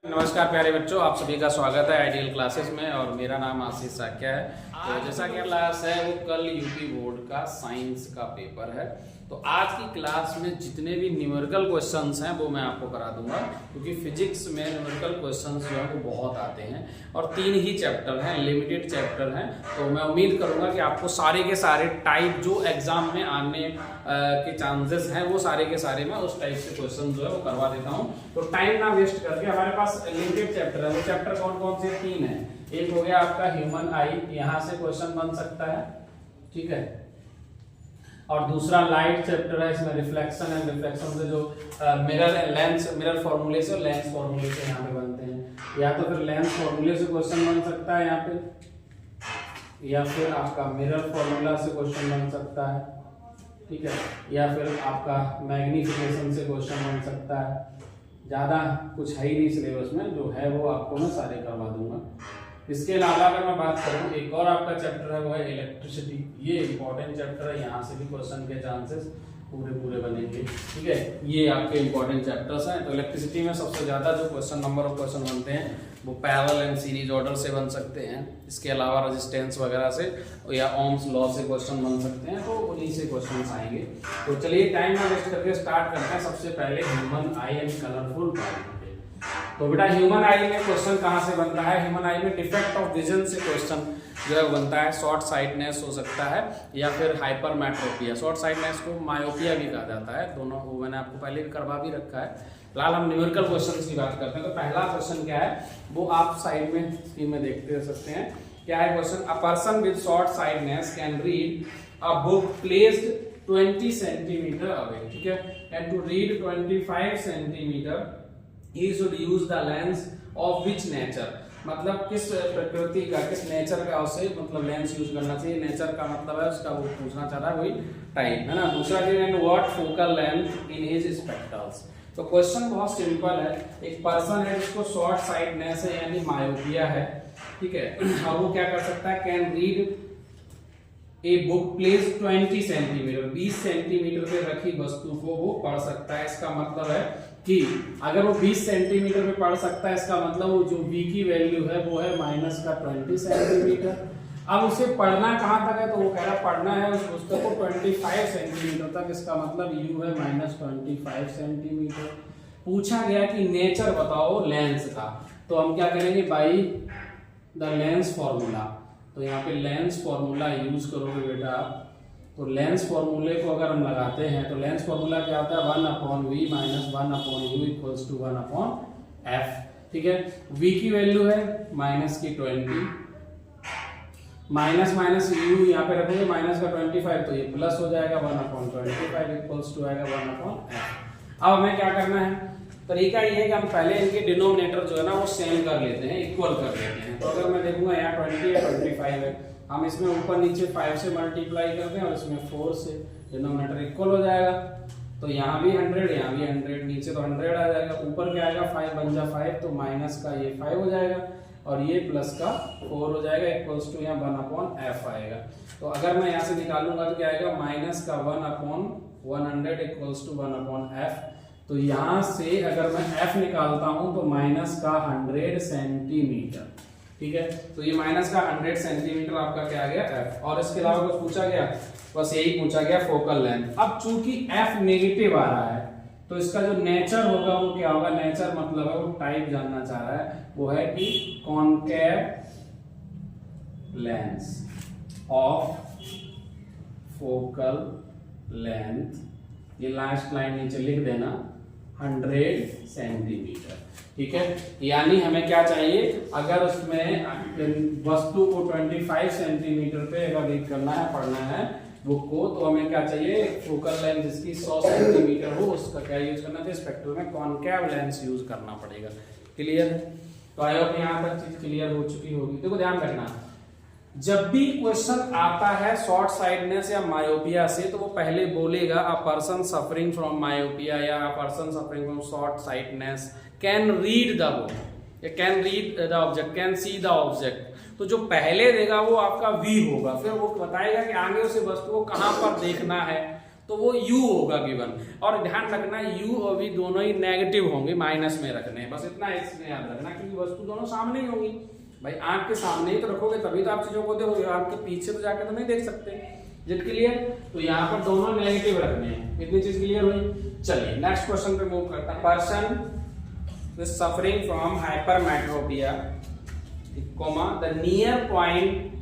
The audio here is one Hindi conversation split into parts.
नमस्कार प्यारे बच्चों, आप सभी का स्वागत है आइडियल क्लासेस में। और मेरा नाम आशीष साक्या है। तो जैसा कि क्लास है वो कल यूपी बोर्ड का साइंस का पेपर है। तो आज की क्लास में जितने भी न्यूमेरिकल क्वेश्चंस हैं वो मैं आपको करा दूंगा, क्योंकि फिजिक्स में न्यूमेरिकल क्वेश्चंस जो है वो बहुत आते हैं और 3 ही चैप्टर हैं, लिमिटेड चैप्टर हैं। तो मैं उम्मीद करूंगा कि आपको सारे के सारे टाइप जो एग्जाम में आने के चांसेस हैं वो सारे के सारे मैं उस टाइप से क्वेश्चन जो है वो करवा देता हूँ। तो टाइम ना वेस्ट करके, हमारे पास लिमिटेड चैप्टर है। वो चैप्टर कौन कौन से? 3 है। एक हो गया आपका ह्यूमन आई, यहाँ से क्वेश्चन बन सकता है, ठीक है। और दूसरा लाइट चैप्टर है, इसमें रिफ्लेक्शन है। रिफ्लेक्शन से जो मिरर लेंस, मिरर फॉर्मूले से, लेंस फॉर्मूले से यहाँ पे बनते हैं। या तो फिर लेंस फॉर्मूले से क्वेश्चन बन सकता है यहाँ पे, या फिर आपका मिरर फॉर्मूला से क्वेश्चन बन सकता है, ठीक है। या फिर आपका मैग्निफिकेशन से क्वेश्चन बन सकता है। ज़्यादा कुछ है ही नहीं सिलेबस में, जो है वो आपको मैं सारे करवा दूंगा। इसके अलावा अगर मैं बात करूं, एक और आपका चैप्टर है वो है इलेक्ट्रिसिटी। ये इंपॉर्टेंट चैप्टर है, यहाँ से भी क्वेश्चन के चांसेस पूरे बनेंगे, ठीक है। ये आपके इंपॉर्टेंट चैप्टर्स हैं। तो इलेक्ट्रिसिटी में सबसे ज़्यादा जो क्वेश्चन, नंबर ऑफ क्वेश्चन बनते हैं वो पैरेलल एंड सीरीज ऑर्डर से बन सकते हैं। इसके अलावा रेजिस्टेंस वगैरह से या ओम्स लॉ से क्वेश्चन बन सकते हैं। तो उन्हीं से क्वेश्चन आएंगे। तो चलिए टाइम ना वेस्ट करके स्टार्ट करते हैं। सबसे पहले human I and colourful part. तो बेटा ह्यूमन आई में क्वेश्चन कहाँ से बनता है? ह्यूमन आई में डिफेक्ट ऑफ विजन से क्वेश्चन जो है बनता है। शॉर्ट साइटनेस हो सकता है या फिर हाइपरमेट्रोपिया। शॉर्ट साइटनेस को मायोपिया भी कहा जाता है। दोनों वो मैंने आपको पहले भी करवा भी रखा है। फिलहाल हम न्यूमेरिकल क्वेश्चंस की बात करते हैं। तो पहला क्वेश्चन क्या है वो आप साइड में स्क्रीन में देखते सकते हैं। क्या है question? A person with short sightedness can read a book placed 20 centimetre away, ठीक है, and to read 25 centimetre he should use the lens of which nature। मतलब किस प्रकृति का, किस नेचर का उसे मतलब लेंस यूज करना चाहिए। नेचर का मतलब है उसका, वो पूछना चाह रहा है वही टाइप, है ना। दूसरा and what focal length in his spectacles. तो क्वेश्चन बहुत सिंपल है। एक पर्सन है जिसको शॉर्ट साइटनेस है यानी मायोपिया है, ठीक है, और वो क्या कर सकता है? Can read a book place 20 centimetre, 20 centimetre पे रखी वस्तु को वो पढ़ सकता है। इसका मतलब है कि अगर वो 20 सेंटीमीटर पे पढ़ सकता है, इसका मतलब वो जो v की वैल्यू है वो है माइनस का 20 सेंटीमीटर। अब उसे पढ़ना कहाँ तक है? तो वो कह रहा पढ़ना है उस पुस्तक को 25 सेंटीमीटर तक। इसका मतलब u है माइनस 25 सेंटीमीटर। पूछा गया कि नेचर बताओ लेंस का। तो हम क्या करेंगे? By the lens formula. तो यहाँ पे लेंस फॉर्मूला यूज करोगे बेटा आप। तो लेंस फॉर्मूले को अगर हम लगाते हैं तो लेंस फॉर्मूला क्या होता है? 1/v minus 1/u equals to 1/f, ठीक है। v की वैल्यू है माइनस की 20, माइनस माइनस u यहाँ पे रखेंगे माइनस का 25, तो ये प्लस हो जाएगा 1/25 इक्वल्स टू आएगा 1/f। अब हमें क्या करना है? तरीका ये है कि हम पहले इनके डिनोमिनेटर जो है ना वो सेम कर लेते हैं, इक्वल कर लेते हैं। तो अगर मैं देखूंगा यहाँ 20 है, 25 है, हम इसमें ऊपर नीचे 5 से मल्टीप्लाई करते हैं और इसमें 4 से, डिनोमिनेटर इक्वल हो जाएगा। तो यहाँ भी 100, यहाँ भी 100, नीचे तो 100 आ जाएगा, ऊपर क्या आएगा? 5 बन जा 5, तो माइनस का ये 5 हो जाएगा और ये प्लस का 4 हो जाएगा इक्वल्स टू यहाँ 1/f आएगा। तो अगर मैं यहाँ से निकालूंगा तो क्या आएगा? माइनस का 1/100 इक्वल्स टू 1/f। तो यहाँ से अगर मैं f निकालता हूं तो माइनस का 100 सेंटीमीटर, ठीक है। तो ये माइनस का 100 सेंटीमीटर आपका क्या आ गया? f। और इसके अलावा कुछ पूछा गया? बस यही पूछा गया, फोकल लेंथ। अब चूंकि f नेगेटिव आ रहा है तो इसका जो नेचर होगा वो क्या होगा? नेचर मतलब है वो टाइप जानना चाह रहा है, वो है कि concave lens of focal length. ये लास्ट लाइन नीचे लिख देना 100 सेंटीमीटर, ठीक है। यानी हमें क्या चाहिए? अगर उसमें वस्तु को 25 सेंटीमीटर पे अगर रीड करना है, पढ़ना है बुक को, तो हमें क्या चाहिए? फोकल लेंथ जिसकी 100 सेंटीमीटर हो, उसका क्या यूज करना चाहिए? स्पेक्ट्रम में कॉनकेव लेंस यूज करना पड़ेगा। क्लियर है? तो आई होप यहाँ तक चीज क्लियर हो चुकी होगी। देखो ध्यान रखना, जब भी क्वेश्चन आता है शॉर्ट साइटनेस या मायोपिया से, तो वो पहले बोलेगा a person suffering from myopia या a person suffering from short sightedness can read the book, can read the object, can see the object. तो जो पहले देगा वो आपका वी होगा, फिर वो बताएगा कि आगे उसे वस्तु को कहाँ पर देखना है। तो वो u होगा गिवन। और ध्यान रखना u और v दोनों ही नेगेटिव होंगे, माइनस में रखने हैं, बस इतना इसमें याद रखना, क्योंकि वस्तु दोनों सामने ही होंगी। भाई आंख के सामने ही तो रखोगे तभी तो आप चीजों को देखोगे, आंख के पीछे तो जाके तो नहीं देख सकते। जित क्लियर? तो यहाँ पर दोनों नेगेटिव रखने हैं, इतनी चीज क्लियर हुई। चलिए नेक्स्ट क्वेश्चन पे मूव करता है। Person is suffering from hypermetropia, the near point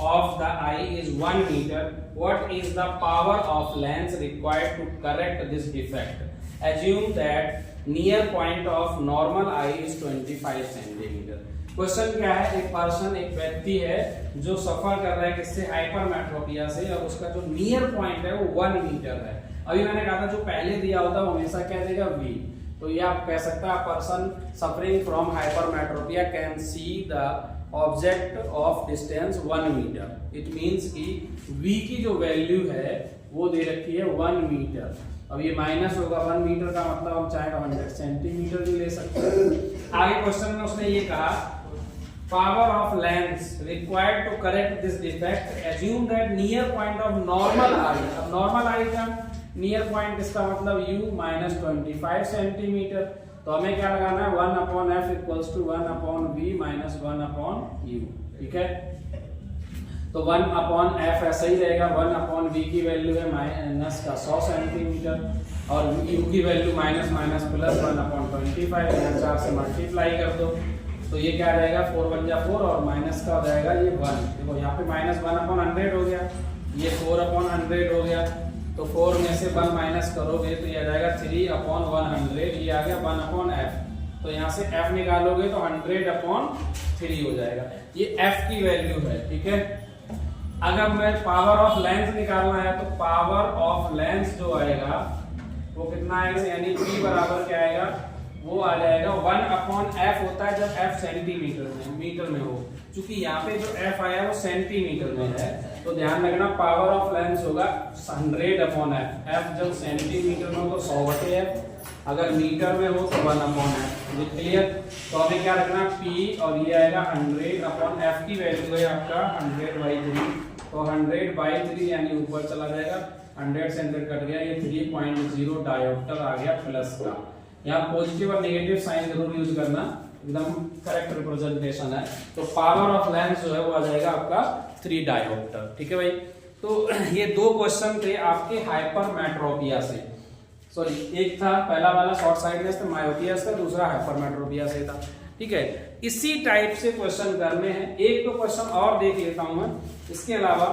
of the eye is 1 meter. What is the power of lens required to correct this defect? Assume that near point of normal eye is 25 centimeter. Question क्या है? एक पर्सन, एक व्यक्ति है जो सफर कर रहा है किससे? हाइपरमेट्रोपिया से, और उसका जो नियर पॉइंट है वो 1 मीटर है। अभी मैंने कहा था जो पहले दिया होता वो हमेशा क्या देगा? v। तो ये आप कह सकते हैं person suffering from hypermetropia can see the object of distance 1 metre. It means कि v की जो वैल्यू है वो दे रखी है 1 मीटर। अब ये माइनस होगा 1 मीटर का मतलब हम चाहे 100 सेंटीमीटर भी ले सकते हैं। आगे क्वेश्चन में उसने ये कहा power of lens required to correct this defect, assume that near point of normal eye. अब नॉर्मल आई का नियर पॉइंट इसका मतलब u माइनस 25 सेंटीमीटर। तो हमें क्या लगाना है? 1 upon f equals to 1 upon v minus 1 upon u. ठीक है, तो 1 अपॉन एफ ऐसा ही रहेगा, 1 अपॉन वी की वैल्यू है माइनस का 100 सेंटीमीटर और यू की value minus minus plus 1 upon 25, यहाँ 4 से मल्टीप्लाई कर दो तो ये क्या रहेगा? 4 1 जा 4 और माइनस का हो जाएगा ये 1। देखो यहाँ पे माइनस 1 अपॉन 100 हो गया, ये 4 अपॉन 100 हो गया, तो 4 में से 1 माइनस करोगे तो ये आ जाएगा 3 अपॉन 100, ये आ गया 1 अपॉन एफ। तो यहाँ से f निकालोगे तो 100 अपॉन 3 हो जाएगा, ये f की वैल्यू है। ठीक है, अगर मैं पावर ऑफ लेंस निकालना है तो पावर ऑफ लेंस जो आएगा वो कितना आएगा? यानी p बराबर क्या आएगा? वो आ जाएगा 1 अपॉन एफ होता है जब f सेंटीमीटर में, मीटर में हो। चूंकि यहाँ पे जो f आया वो सेंटीमीटर में है तो ध्यान रखना पावर ऑफ लेंस होगा 100 अपॉन एफ। f जब सेंटीमीटर में हो तो 100 बटे f, अगर मीटर में हो तो 1 अपॉन एफ। ये क्लियर? तो हमें क्या रखना? p और ये आएगा 100 अपॉन f की वैल्यू है आपका 100/3, तो 100/3 यानी ऊपर चला जाएगा, 100 से 100 कट गया, ये 3.0 डायोप्टर आ गया प्लस का। यहाँ पॉजिटिव और नेगेटिव साइन जरूर यूज करना, एकदम करेक्ट रिप्रेजेंटेशन है। तो पावर ऑफ लेंस जो है वो आ जाएगा आपका 3 डायोप्टर। ठीक है भाई, तो ये 2 क्वेश्चन थे आपके हाइपरमेट्रोपिया से। सॉरी, एक था पहला वाला शॉर्ट साइटनेस था, मायोपिया से, दूसरा हाइपरमेट्रोपिया से था। ठीक है, इसी टाइप से क्वेश्चन करने हैं। एक तो क्वेश्चन और देख लेता हूं मैं, इसके अलावा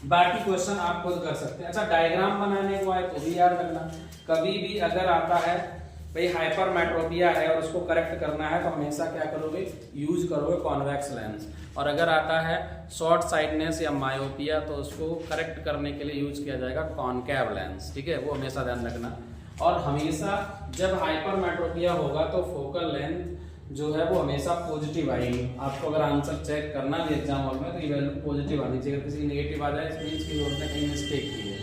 बाकी क्वेश्चन आप खुद कर सकते हैं। अच्छा, डायग्राम बनाने को आए तो भी याद रखना, कभी भी अगर आता है भाई हाइपरमेट्रोपिया है और उसको करेक्ट करना है तो हमेशा क्या करोगे? यूज करोगे कॉन्वेक्स लेंस। और अगर आता है शॉर्ट साइटनेस या मायोपिया तो उसको करेक्ट करने के लिए यूज किया जाएगा कॉनकेव लेंस। ठीक है, वो हमेशा ध्यान रखना। और हमेशा जब हाइपरमेट्रोपिया होगा तो फोकल लेंथ जो है वो हमेशा पॉजिटिव आएगी। आपको अगर आंसर चेक करना भी एग्जाम हॉल में तो ये वैल्यू पॉजिटिव आनी चाहिए। अगर किसी नेगेटिव आ जाए इस मीन्स की उसने कहीं मिस्टेक की है,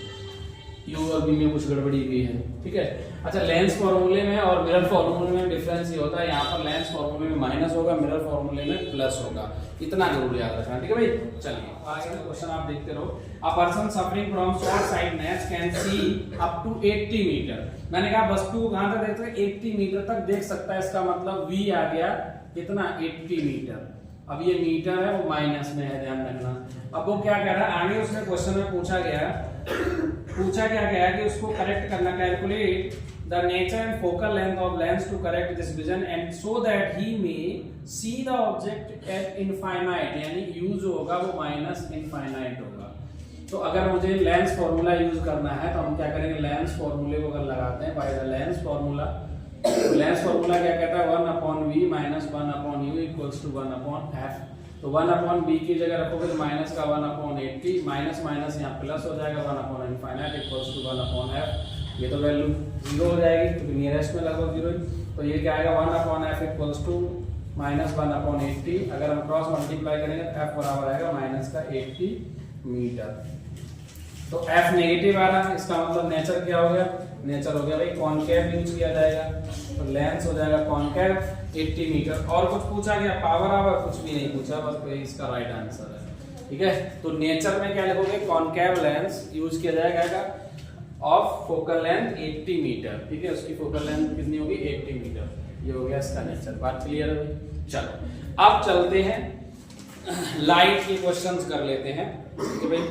यू और बी में कुछ गड़बड़ी हुई है। ठीक है, अच्छा लेंस फॉर्मूले में और मिरर फॉर्मूले में डिफरेंस ये होता है, यहाँ पर लेंस फॉर्मूले में माइनस होगा, मिरर फॉर्मूले में प्लस होगा, इतना जरूर याद रखना। ठीक है भाई, चलिए आगे का क्वेश्चन आप देखते रहो। A person suffering from short sightedness can see up to 80 metre. मैंने कहा वस्तु को कहां तक देखते हैं? 80 मीटर तक देख सकता है, इसका मतलब v आ गया कितना? 80 मीटर। अब ये मीटर है वो माइनस में है, ध्यान रखना। अब वो क्या कह रहा है आगे, उसने क्वेश्चन में पूछा क्या गया कि उसको करेक्ट करना, calculate the nature and focal length of lens to correct this vision and so that he may see the object at infinite, यानी u जो होगा वो माइनस इनफाइनाइट होगा। तो अगर मुझे लेंस फॉर्मूला यूज करना है तो हम क्या करेंगे? लेंस फॉर्मूले को अगर लगाते हैं बाय द लेंस फॉर्मूला, तो लेंस फॉर्मूला क्या कहता है? 1 upon v minus 1 upon u equals to 1 upon f. तो 1 अपॉन बी की जगह रखोगे तो माइनस का 1 अपॉन 80, माइनस माइनस यहाँ प्लस हो जाएगा 1 upon infinite equals to 1 upon f. ये तो वैल्यू 0 हो जाएगी क्योंकि नियरेस्ट में लगभग 0। तो ये क्या आएगा? 1 upon f equals to minus 1 upon 80। अगर हम क्रॉस मल्टीप्लाई करेंगे तो एफ बराबर आएगा माइनस का 80 मीटर। तो एफ नेगेटिव आ रहा है, इसका मतलब नेचर क्या हो गया? नेचर हो गया भाई कॉनकेव यूज किया जाएगा, तो लेंस हो जाएगा कॉनकेव 80 मीटर। और कुछ पूछा गया? पावर आवर कुछ भी नहीं पूछा, बस कोई इसका राइट आंसर है। ठीक है, तो नेचर में क्या लिखोगे? कॉनकेव लेंस यूज किया जाएगा। ऑफ फोकल लेंथ 80 मीटर, ठीक है, उसकी फोकल लेंथ कितनी होगी 80 मीटर, ये हो गया इसका नेचर। बात क्लियर है भाई? चलो अब चलते हैं लाइट के क्वेश्चंस कर लेते हैं कि भाई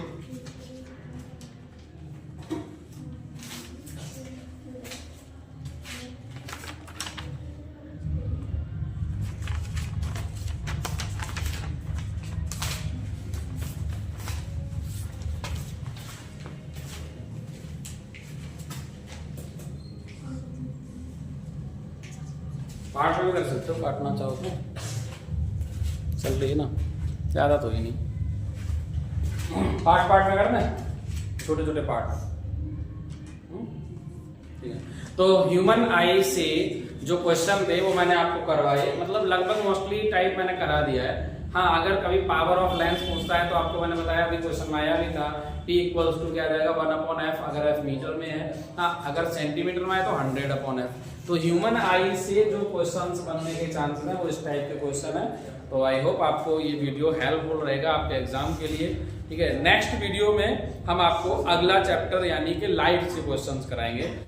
पार्ट में कर सकते हो, काटना चाहो तो चल रही है ना, ज़्यादा तो ही नहीं, पार्ट में करना है, छोटे छोटे पार्ट, ठीक है। तो ह्यूमन आई से जो क्वेश्चन थे वो मैंने आपको करवाए, मतलब लगभग मोस्टली टाइप मैंने करा दिया है। हाँ, अगर कभी पावर ऑफ लेंस पूछता है तो आपको मैंने बताया, अभी क्वेश्चन आया भी था, P इक्वल्स टू क्या जाएगा 1/f, अगर f मीटर में है। हाँ, अगर सेंटीमीटर में है तो 100/f। तो ह्यूमन आई से जो क्वेश्चंस बनने के चांसेस हैं वो इस टाइप के क्वेश्चन है। तो आई होप आपको ये वीडियो हेल्पफुल रहेगा आपके एग्जाम के लिए, ठीक है। नेक्स्ट वीडियो में हम आपको अगला चैप्टर यानी कि लाइट से क्वेश्चंस कराएंगे।